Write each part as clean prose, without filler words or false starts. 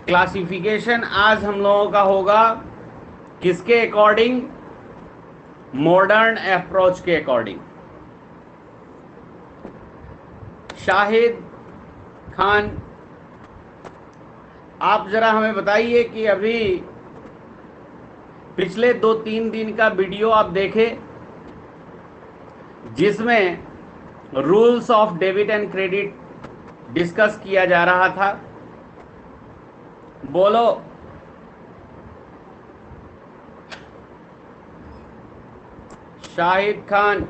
Classification आज हम लोगों का होगा किसके अकॉर्डिंग? मॉडर्न अप्रोच के अकॉर्डिंग। शाहिद खान, आप जरा हमें बताइए कि अभी पिछले 2-3 दिन का वीडियो आप देखे जिसमें rules of debit and credit discuss किया जा रहा था। बोलो। शाहिद खान,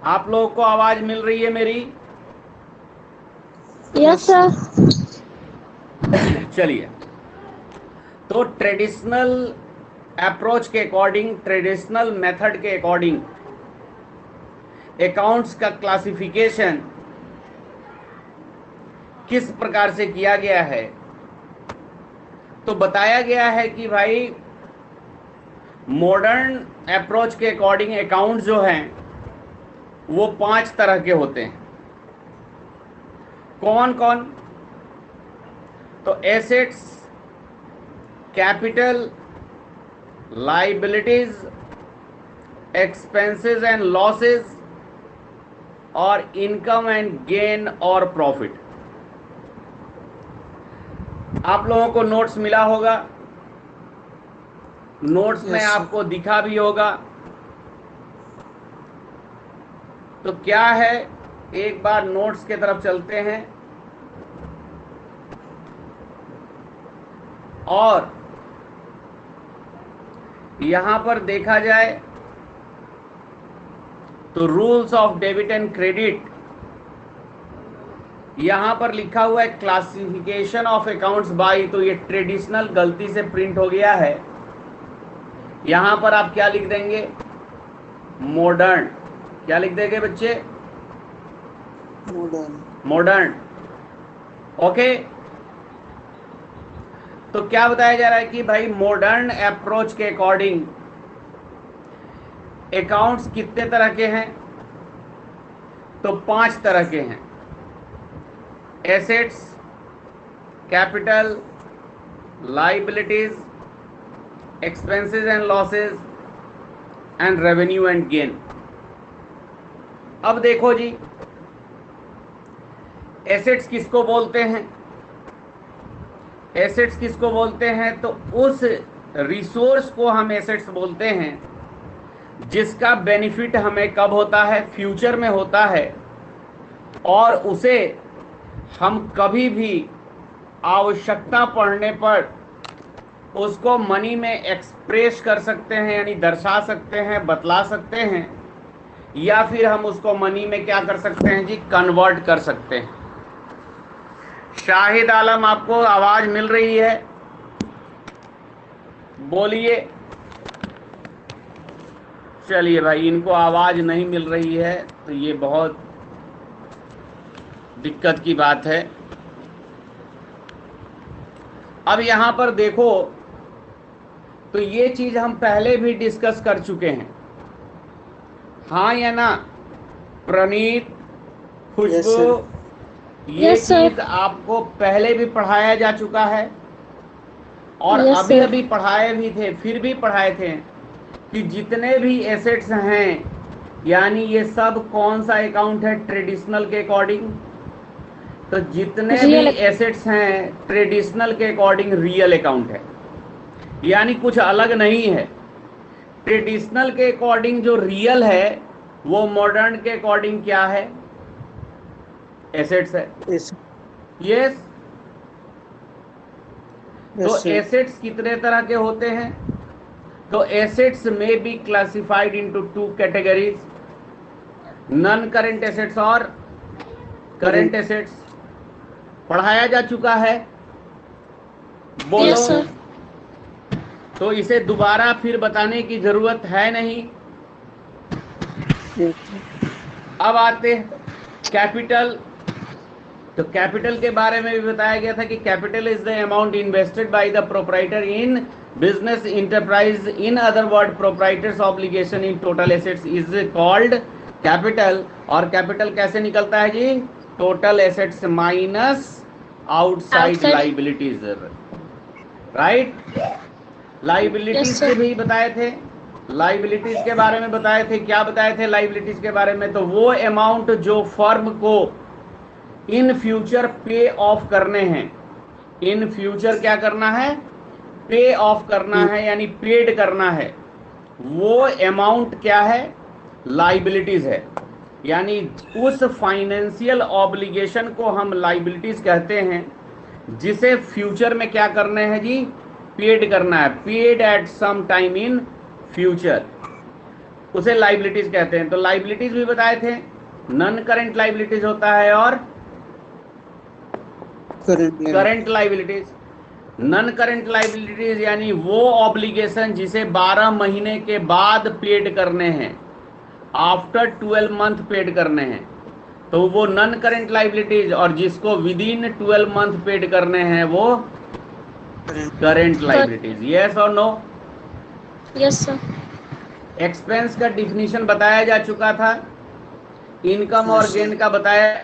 आप लोगों को आवाज मिल रही है मेरी? Yes sir. चलिए, तो ट्रेडिशनल अप्रोच के अकॉर्डिंग, ट्रेडिशनल मेथड के अकॉर्डिंग अकाउंट्स का क्लासिफिकेशन किस प्रकार से किया गया है? तो बताया गया है कि भाई मॉडर्न अप्रोच के अकॉर्डिंग अकाउंट जो हैं वो 5 तरह के होते हैं। कौन कौन? तो assets, capital, liabilities, expenses and losses और इनकम एंड गेन और प्रॉफिट। आप लोगों को नोट्स मिला होगा, नोट्स में आपको दिखा भी होगा। तो क्या है, एक बार नोट्स के तरफ चलते हैं और यहां पर देखा जाए तो rules of debit and credit, यहां पर लिखा हुआ है क्लासिफिकेशन ऑफ अकाउंट्स बाय, तो ये ट्रेडिशनल गलती से प्रिंट हो गया है। यहां पर आप क्या लिख देंगे? मॉडर्न। क्या लिख देंगे बच्चे? मॉडर्न। मॉडर्न। ओके। तो क्या बताया जा रहा है कि भाई मॉडर्न अप्रोच के अकॉर्डिंग अकाउंट्स कितने तरह के हैं? तो 5 तरह के हैं। Assets, capital, liabilities, expenses and losses and revenue and gain. अब देखो जी, एसेट्स किसको बोलते हैं? एसेट्स किसको बोलते हैं? तो उस रिसोर्स को हम एसेट्स बोलते हैं जिसका बेनिफिट हमें कब होता है? फ्यूचर में होता है, और उसे हम कभी भी आवश्यकता पड़ने पर उसको मनी में एक्सप्रेस कर सकते हैं, यानी दर्शा सकते हैं, बतला सकते हैं, या फिर हम उसको मनी में क्या कर सकते हैं जी? कन्वर्ट कर सकते हैं। शाहिद आलम, आपको आवाज मिल रही है? बोलिए। चलिए भाई, इनको आवाज नहीं मिल रही है तो ये बहुत दिक्कत की बात है। अब यहां पर देखो, तो ये चीज हम पहले भी डिस्कस कर चुके हैं, हाँ या ना? प्रणीत, खुशबू, ये चीज आपको पहले भी पढ़ाया जा चुका है और अभी अभी पढ़ाए भी थे, फिर भी पढ़ाए थे कि जितने भी एसेट्स हैं, यानी ये सब कौन सा अकाउंट है? ट्रेडिशनल के अकॉर्डिंग। तो जितने भी एसेट्स हैं ट्रेडिशनल के अकॉर्डिंग रियल अकाउंट है, यानी कुछ अलग नहीं है। ट्रेडिशनल के अकॉर्डिंग जो रियल है वो मॉडर्न के अकॉर्डिंग क्या है? एसेट्स है। यस। तो एसेट्स कितने तरह के होते हैं? तो एसेट्स में be classified into 2 categories, non current assets और करंट एसेट्स। पढ़ाया जा चुका है, बोलो। yes, तो इसे दोबारा फिर बताने की जरूरत है नहीं। अब आते हैं कैपिटल। तो कैपिटल के बारे में भी बताया गया था कि capital is the amount invested by the proprietor in business enterprise, in other word proprietor's obligation in total assets is called capital. और कैपिटल कैसे निकलता है जी? Total assets minus outside liabilities, right. Liabilities के भी बताए थे, लाइबिलिटीज के बारे में बताए थे। क्या बताए थे लाइबिलिटीज के बारे में? तो वो अमाउंट जो फर्म को इन फ्यूचर पे ऑफ करने हैं, इन फ्यूचर क्या करना है? पे ऑफ करना है, यानी पेड करना है। वो अमाउंट क्या है? लाइबिलिटीज है। यानी उस फाइनेंशियल ऑब्लिगेशन को हम लाइबिलिटीज कहते हैं, जिसे फ्यूचर में क्या करने हैं जी? पेड करना है, paid at some time in future, उसे लाइबिलिटीज कहते हैं। तो लाइबिलिटीज भी बताए थे, नॉन करेंट लाइबिलिटीज होता है और current liabilities. Non current liabilities यानी वो ऑब्लिगेशन जिसे 12 महीने के बाद पेड करने हैं, आफ्टर 12 मंथ पेड करने हैं, तो वो नॉन करेंट लाइबिलिटीज। और जिसको विद इन 12 मंथ पेड करने हैं वो करेंट लाइबिलिटीज। यस और नो? Yes sir. एक्सपेंस का डिफिनीशन बताया जा चुका था, इनकम और गेन का बताया।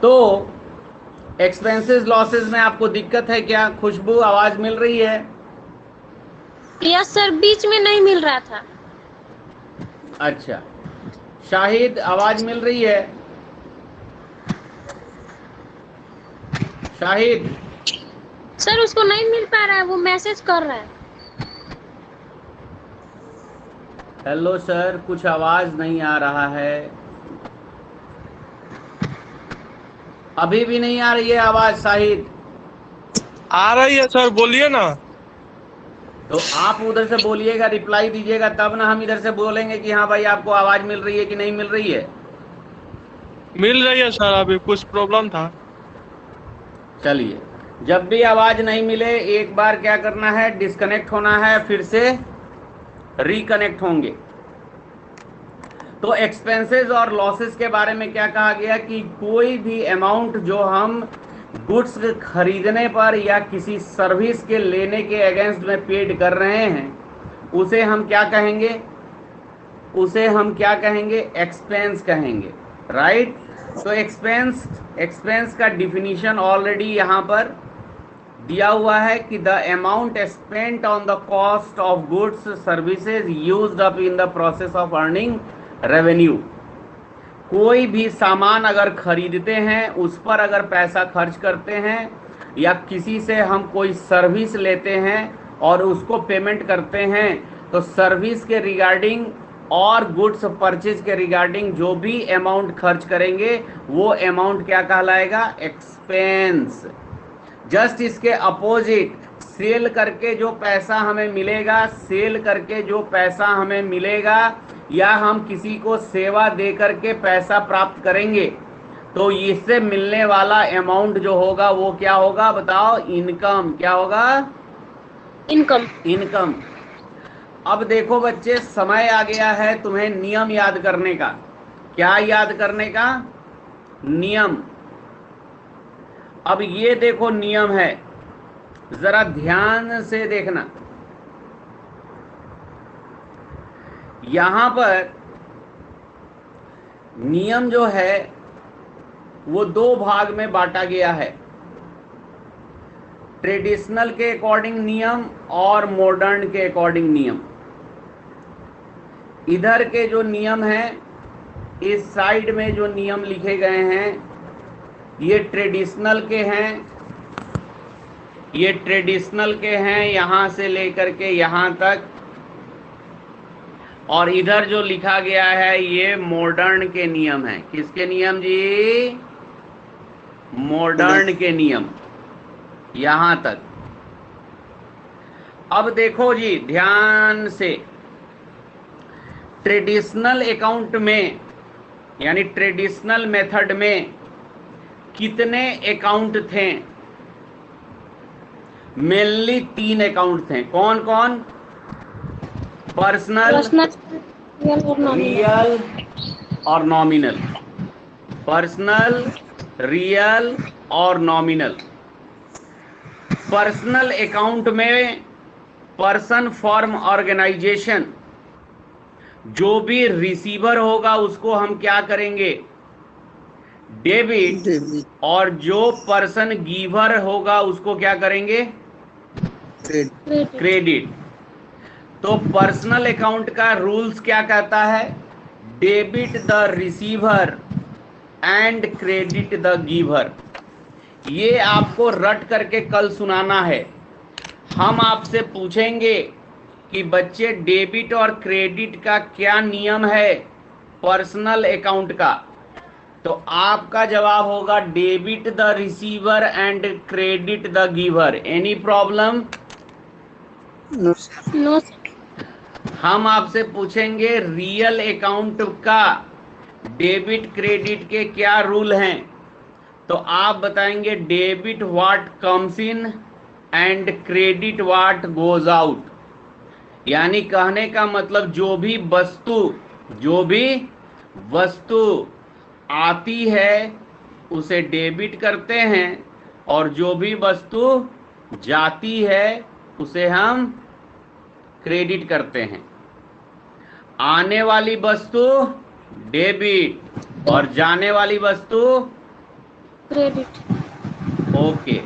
तो एक्सपेंसेस लॉसेस में आपको दिक्कत है क्या? खुशबू, आवाज मिल रही है? यस सर, बीच में नहीं मिल रहा था। अच्छा, शाहिद आवाज मिल रही है? शाहिद सर उसको नहीं मिल पा रहा है, वो मैसेज कर रहा है। हेलो सर, कुछ आवाज नहीं आ रहा है। अभी भी नहीं आ रही है आवाज शाहिद? आ रही है सर, बोलिए ना। तो आप उधर से बोलिएगा, रिप्लाई दीजिएगा, तब ना हम इधर से बोलेंगे कि हाँ भाई आपको आवाज मिल रही है कि नहीं मिल रही है। मिल रही है सर, अभी कुछ प्रॉब्लम था। चलिए, जब भी आवाज नहीं मिले एक बार क्या करना है? डिस्कनेक्ट होना है, फिर से रिकनेक्ट होंगे। तो एक्सपेंसेस और लॉसेस के बारे में क्या कहा गया कि कोई भी अमाउंट जो हम गुड्स खरीदने पर या किसी सर्विस के लेने के अगेंस्ट में पेड कर रहे हैं, उसे हम क्या कहेंगे? उसे हम क्या कहेंगे? एक्सपेंस कहेंगे, राइट। तो एक्सपेंस का डिफिनीशन ऑलरेडी यहाँ पर दिया हुआ है कि the amount spent on the cost of goods services used up in the process of earning revenue. कोई भी सामान अगर खरीदते हैं, उस पर अगर पैसा खर्च करते हैं, या किसी से हम कोई सर्विस लेते हैं और उसको पेमेंट करते हैं, तो सर्विस के रिगार्डिंग और गुड्स परचेज के रिगार्डिंग जो भी अमाउंट खर्च करेंगे वो अमाउंट क्या कहलाएगा? एक्सपेंस। जस्ट इसके अपोजिट, सेल करके जो पैसा हमें मिलेगा, सेल करके जो पैसा हमें मिलेगा, या हम किसी को सेवा दे करके पैसा प्राप्त करेंगे, तो इससे मिलने वाला अमाउंट जो होगा वो क्या होगा? बताओ, इनकम। क्या होगा? इनकम। इनकम। अब देखो बच्चे, समय आ गया है तुम्हें नियम याद करने का। क्या याद करने का? नियम। अब ये देखो नियम है, जरा ध्यान से देखना। यहां पर नियम जो है वो दो भाग में बांटा गया है, ट्रेडिशनल के अकॉर्डिंग नियम और मॉडर्न के अकॉर्डिंग नियम। इधर के जो नियम हैं, इस साइड में जो नियम लिखे गए हैं, ये ट्रेडिशनल के हैं, ये ट्रेडिशनल के हैं, यहां से लेकर के यहां तक। और इधर जो लिखा गया है ये मॉडर्न के नियम है। किसके नियम जी? मॉडर्न के नियम, यहां तक। अब देखो जी ध्यान से, ट्रेडिशनल अकाउंट में यानी ट्रेडिशनल मेथड में कितने अकाउंट थे? मेनली 3 अकाउंट थे। कौन कौन? पर्सनल, रियल और नॉमिनल। पर्सनल, रियल और नॉमिनल। पर्सनल अकाउंट में पर्सन फॉर्म ऑर्गेनाइजेशन, जो भी रिसीवर होगा उसको हम क्या करेंगे? डेबिट। और जो पर्सन गिवर होगा उसको क्या करेंगे? क्रेडिट। तो पर्सनल अकाउंट का रूल्स क्या कहता है? Debit the receiver and credit the giver. ये आपको रट करके कल सुनाना है। हम आपसे पूछेंगे कि बच्चे डेबिट और क्रेडिट का क्या नियम है पर्सनल अकाउंट का, तो आपका जवाब होगा debit the receiver and credit the giver. Any problem? No. हम आपसे पूछेंगे रियल अकाउंट का डेबिट क्रेडिट के क्या रूल हैं, तो आप बताएंगे debit what comes in and credit what goes out. यानी कहने का मतलब जो भी वस्तु आती है उसे डेबिट करते हैं, और जो भी वस्तु जाती है उसे हम क्रेडिट करते हैं। आने वाली वस्तु डेबिट और जाने वाली वस्तु क्रेडिट। ओके।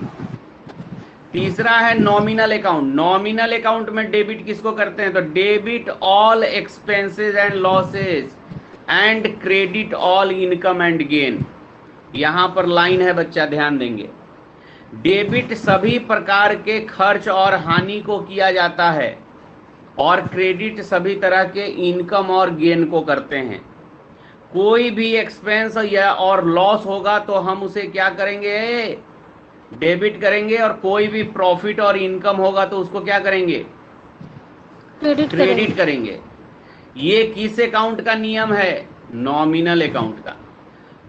तीसरा है नॉमिनल अकाउंट। नॉमिनल अकाउंट में डेबिट किसको करते हैं? तो debit all expenses and losses and credit all income and gain. यहां पर लाइन है बच्चा, ध्यान देंगे। डेबिट सभी प्रकार के खर्च और हानि को किया जाता है, और क्रेडिट सभी तरह के इनकम और गेन को करते हैं। कोई भी एक्सपेंस या और लॉस होगा तो हम उसे क्या करेंगे? डेबिट करेंगे। और कोई भी प्रॉफिट और इनकम होगा तो उसको क्या करेंगे? क्रेडिट करेंगे। ये किस अकाउंट का नियम है? नॉमिनल अकाउंट का।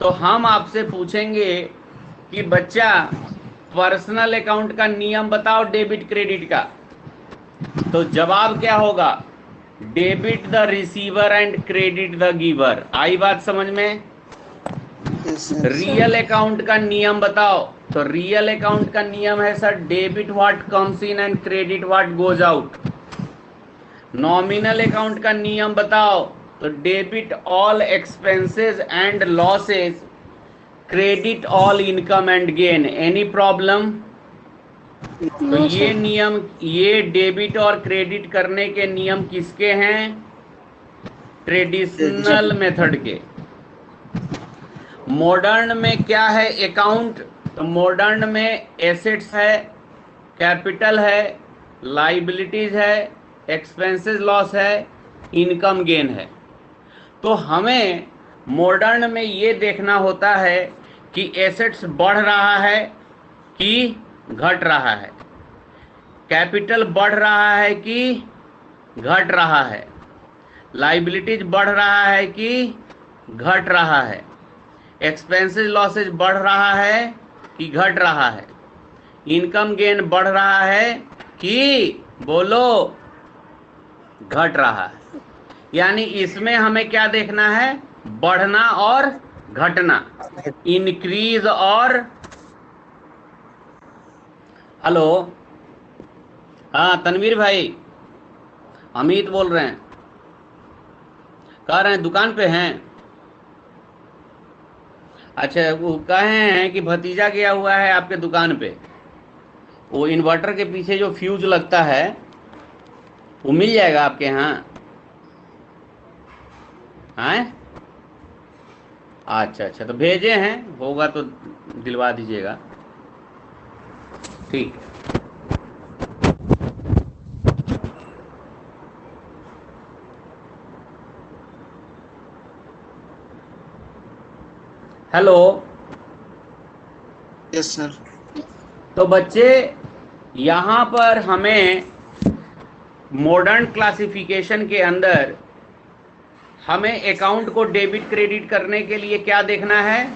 तो हम आपसे पूछेंगे कि बच्चा पर्सनल अकाउंट का नियम बताओ डेबिट क्रेडिट का, तो जवाब क्या होगा? Debit the receiver and credit the giver. आई बात समझ में? रियल अकाउंट का नियम बताओ, तो रियल अकाउंट का नियम है sir debit what comes in and credit what goes out. Nominal account का नियम बताओ, तो debit all expenses and losses, credit all income and gain. Any problem? तो ये नियम, ये डेबिट और क्रेडिट करने के नियम किसके हैं? ट्रेडिशनल मेथड के। मॉडर्न में क्या है अकाउंट? तो मॉडर्न में एसेट्स है, कैपिटल है, लाइबिलिटीज है, एक्सपेंसेस लॉस है, इनकम गेन है। तो हमें मॉडर्न में ये देखना होता है कि एसेट्स बढ़ रहा है कि घट रहा है, कैपिटल बढ़ रहा है कि घट रहा है, लाइबिलिटीज बढ़ रहा है कि घट रहा है, एक्सपेंसेस लॉसेज बढ़ रहा है कि घट रहा है, इनकम गेन बढ़ रहा है कि बोलो घट रहा है। यानी इसमें हमें क्या देखना है? बढ़ना और घटना, इंक्रीज और हेलो, हाँ तनवीर भाई, अमित बोल रहे हैं, कह रहे हैं दुकान पे हैं। अच्छा, वो कहे हैं कि भतीजा गया हुआ है आपके दुकान पे, वो इन्वर्टर के पीछे जो फ्यूज लगता है वो मिल जाएगा आपके यहाँ? हैं? अच्छा अच्छा, तो भेजे हैं, होगा तो दिलवा दीजिएगा। ठीक है। हेलो। Yes sir. तो बच्चे यहाँ पर हमें मॉडर्न क्लासिफिकेशन के अंदर हमें अकाउंट को डेबिट क्रेडिट करने के लिए क्या देखना है,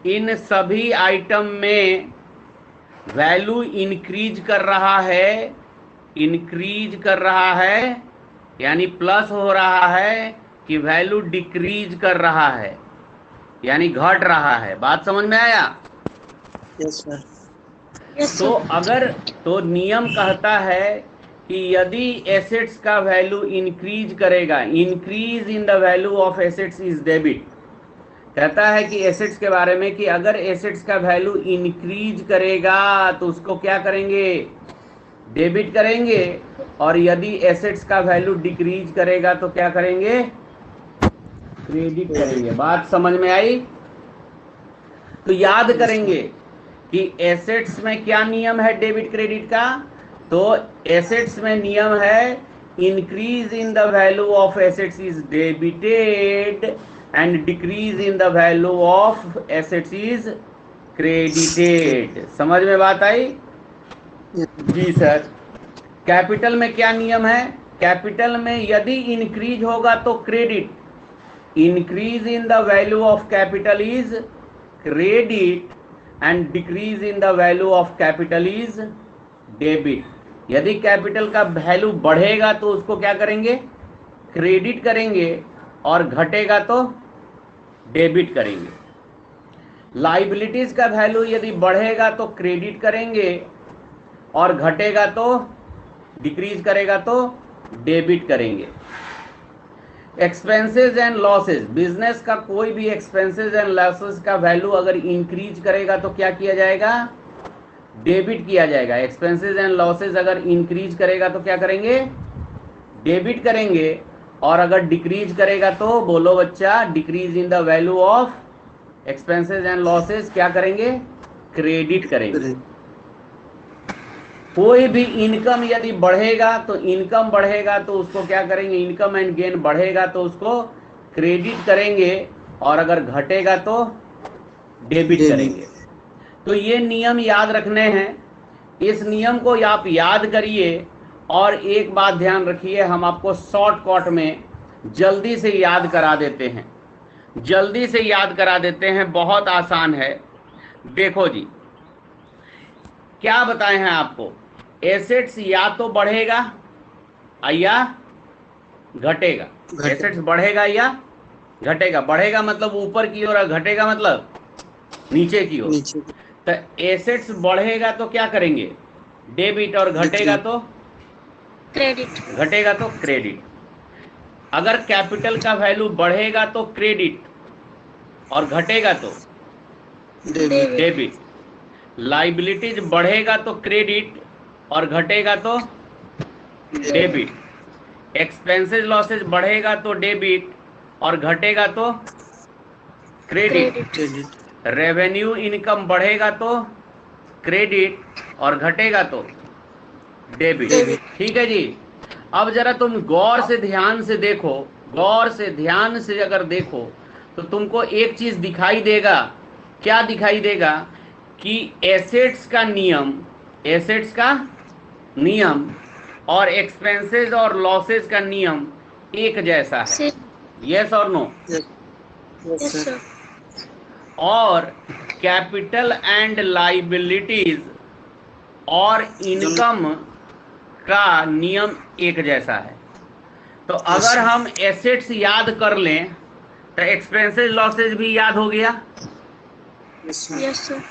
इन सभी आइटम में वैल्यू इंक्रीज कर रहा है यानी प्लस हो रहा है कि वैल्यू डिक्रीज कर रहा है यानी घट रहा है। बात समझ में आया? Yes sir. तो अगर तो नियम कहता है कि यदि एसेट्स का वैल्यू इंक्रीज करेगा, increase in the value of assets is debit. कहता है कि एसेट्स के बारे में कि अगर एसेट्स का वैल्यू इंक्रीज करेगा तो उसको क्या करेंगे, डेबिट करेंगे, और यदि एसेट्स का वैल्यू डिक्रीज करेगा तो क्या करेंगे, क्रेडिट करेंगे। बात समझ में आई? तो याद करेंगे कि एसेट्स में क्या नियम है डेबिट क्रेडिट का, तो एसेट्स में नियम है increase in the value of assets is debited and decrease in the value of assets is credited. समझ में बात आई? जी सर। कैपिटल में क्या नियम है, कैपिटल में यदि इंक्रीज होगा तो credit, increase in the value of capital is credit and decrease in the value of capital is debit. यदि कैपिटल का वैल्यू बढ़ेगा तो उसको क्या करेंगे, क्रेडिट करेंगे, और घटेगा तो डेबिट करेंगे। लाइबिलिटीज का वैल्यू यदि बढ़ेगा तो क्रेडिट करेंगे और घटेगा तो डिक्रीज करेगा तो डेबिट करेंगे। एक्सपेंसेस एंड लॉसेस, बिजनेस का कोई भी एक्सपेंसेस एंड लॉसेस का वैल्यू अगर इंक्रीज करेगा तो क्या किया जाएगा, डेबिट किया जाएगा। एक्सपेंसेस एंड लॉसेस अगर इंक्रीज करेगा तो क्या करेंगे, डेबिट करेंगे, और अगर डिक्रीज करेगा तो बोलो बच्चा, decrease in the value of expenses and losses क्या करेंगे, क्रेडिट करेंगे। कोई भी इनकम यदि बढ़ेगा तो इनकम बढ़ेगा तो उसको क्या करेंगे, इनकम एंड गेन बढ़ेगा तो उसको क्रेडिट करेंगे, और अगर घटेगा तो डेबिट करेंगे। तो ये नियम याद रखने हैं। इस नियम को आप याद करिए, और एक बात ध्यान रखिए, हम आपको शॉर्टकट में जल्दी से याद करा देते हैं, जल्दी से याद करा देते हैं, बहुत आसान है। देखो जी, क्या बताए हैं आपको, एसेट्स या तो बढ़ेगा या घटेगा। एसेट्स बढ़ेगा या घटेगा। बढ़ेगा मतलब ऊपर की ओर, घटेगा मतलब नीचे की ओर। तो एसेट्स बढ़ेगा तो क्या करेंगे, डेबिट, और घटेगा तो क्रेडिट। घटेगा तो क्रेडिट। अगर कैपिटल का वैल्यू बढ़ेगा तो क्रेडिट और घटेगा तो डेबिट। लाइबिलिटीज बढ़ेगा तो क्रेडिट और घटेगा तो डेबिट। एक्सपेंसेस लॉसेस बढ़ेगा तो डेबिट और घटेगा तो क्रेडिट। रेवेन्यू इनकम बढ़ेगा तो क्रेडिट और घटेगा तो डेबिट। ठीक है जी। अब जरा तुम गौर से ध्यान से देखो, गौर से ध्यान से अगर देखो तो तुमको एक चीज दिखाई देगा। क्या दिखाई देगा कि एसेट्स का नियम, एसेट्स का नियम और एक्सपेंसेस और लॉसेस का नियम एक जैसा है। यस और नो? Yes sir. और कैपिटल एंड लाइबिलिटीज और इनकम का नियम एक जैसा है। तो अगर हम एसेट्स याद कर लें तो एक्सपेंसेस लॉसेस भी याद हो गया। Yes sir.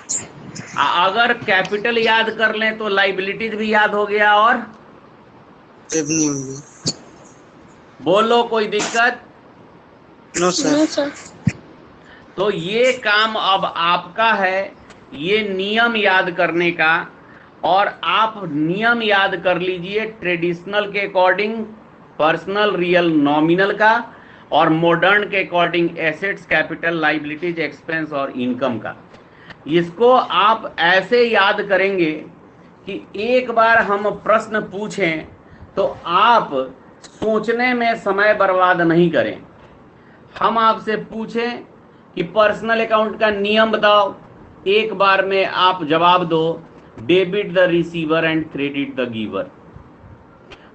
अगर कैपिटल याद कर लें तो लाइबिलिटीज भी याद हो गया, और रेवेन्यू भी। बोलो कोई दिक्कत? No no sir. सर। तो ये काम अब आपका है, ये नियम याद करने का। और आप नियम याद कर लीजिए ट्रेडिशनल के अकॉर्डिंग पर्सनल, रियल, नॉमिनल का, और मॉडर्न के according assets, capital, liabilities, expense और इनकम का। इसको आप ऐसे याद करेंगे कि एक बार हम प्रश्न पूछें तो आप सोचने में समय बर्बाद नहीं करें। हम आपसे पूछें कि पर्सनल अकाउंट का नियम बताओ, एक बार में आप जवाब दो, debit the receiver and credit the giver.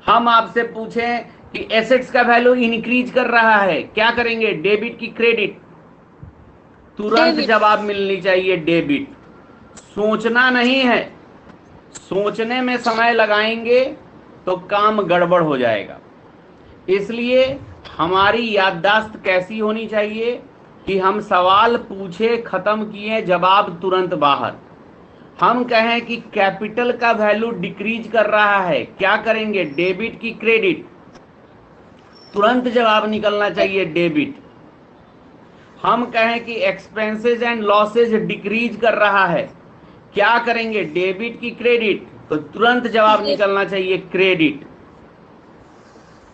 हम आपसे पूछें कि एसेट्स का वैल्यू इंक्रीज कर रहा है, क्या करेंगे, डेबिट की क्रेडिट? तुरंत डेबिट। जवाब मिलनी चाहिए डेबिट। सोचना नहीं है, सोचने में समय लगाएंगे तो काम गड़बड़ हो जाएगा। इसलिए हमारी याददाश्त कैसी होनी चाहिए कि हम सवाल पूछे, खत्म किए, जवाब तुरंत बाहर। हम कहें कि कैपिटल का वैल्यू डिक्रीज कर रहा है, क्या करेंगे, डेबिट की क्रेडिट? तुरंत जवाब निकलना चाहिए डेबिट। हम कहें कि एक्सपेंसेस एंड लॉसेज डिक्रीज कर रहा है, क्या करेंगे, डेबिट की क्रेडिट? तो तुरंत जवाब निकलना चाहिए क्रेडिट।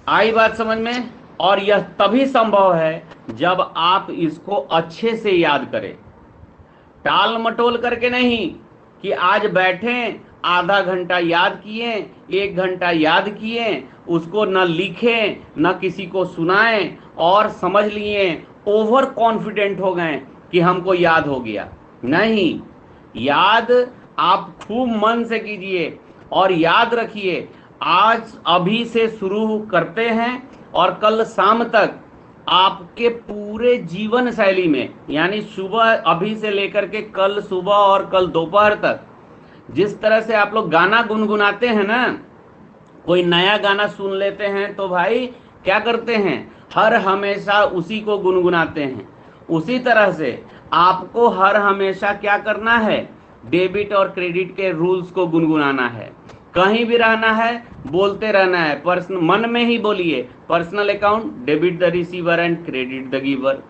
आई बात समझ में? और यह तभी संभव है जब आप इसको अच्छे से याद करें, टाल मटोल करके नहीं कि आज बैठे आधा घंटा याद किए, 1 घंटा याद किए, उसको न लिखें न किसी को सुनाएं और समझ लिए, ओवर कॉन्फिडेंट हो गए कि हमको याद हो गया। नहीं, याद आप खूब मन से कीजिए और याद रखिए, आज अभी से शुरू करते हैं और कल शाम तक आपके पूरे जीवन शैली में, यानी सुबह अभी से लेकर के कल सुबह और कल दोपहर तक, जिस तरह से आप लोग गाना गुनगुनाते हैं ना, कोई नया गाना सुन लेते हैं तो भाई क्या करते हैं, हर हमेशा उसी को गुनगुनाते हैं। उसी तरह से आपको हर हमेशा क्या करना है, डेबिट और क्रेडिट के रूल्स को गुनगुनाना है। कहीं भी रहना है, बोलते रहना है, मन में ही बोलिए, personal account debit the receiver and credit the giver.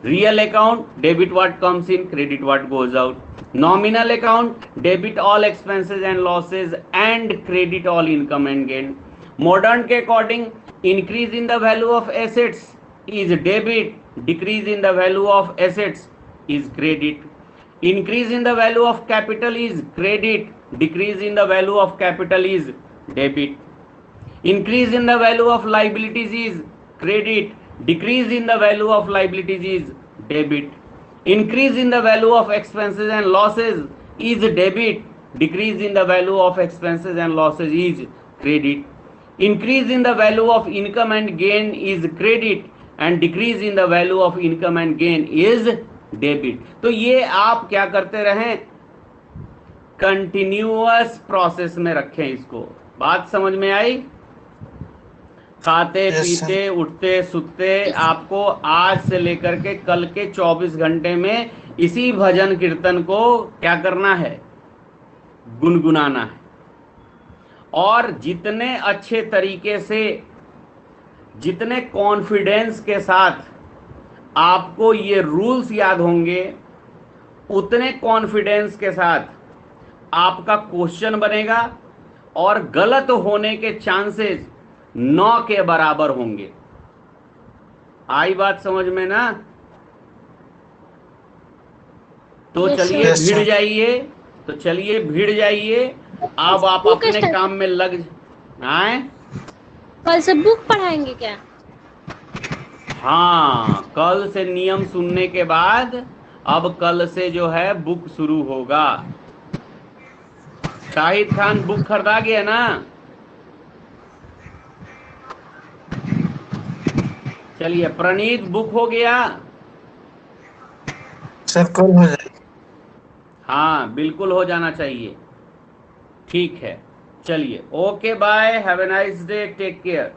Real account debit what comes in, credit what goes out. Nominal account debit all expenses and losses and credit all income and gain. Modern के according increase in the value of assets is debit, decrease in the value of assets is credit. Increase in the value of capital is credit, decrease in the value of capital is debit. Increase in the value of liabilities is credit, decrease in the value of liabilities is debit. Increase in the value of expenses and losses is debit, decrease in the value of expenses and losses is credit. Increase in the value of income and gain is credit and decrease in the value of income and gain is debit. तो ये आप क्या करते रहें, continuous process में रखें इसको। बात समझ में आई? खाते पीते उठते सुते आपको आज से लेकर के कल के 24 घंटे में इसी भजन कीर्तन को क्या करना है, गुनगुनाना है। और जितने अच्छे तरीके से, जितने कॉन्फिडेंस के साथ आपको ये रूल्स याद होंगे, उतने कॉन्फिडेंस के साथ आपका क्वेश्चन बनेगा और गलत होने के चांसेस 9 के बराबर होंगे। आई बात समझ में ना? तो चलिए भिड़ जाइए, तो चलिए भिड़ जाइए। अब आप अपने काम में लग आए। कल से बुक पढ़ाएंगे क्या? हाँ, कल से नियम सुनने के बाद अब कल से जो है बुक शुरू होगा। शाहिद खान बुक खरीदा गया ना? चलिए, प्रणीत बुक हो गया? सर कल हो जाएगा। हाँ, बिल्कुल हो जाना चाहिए। ठीक है, चलिए, okay bye, have a nice day, take care.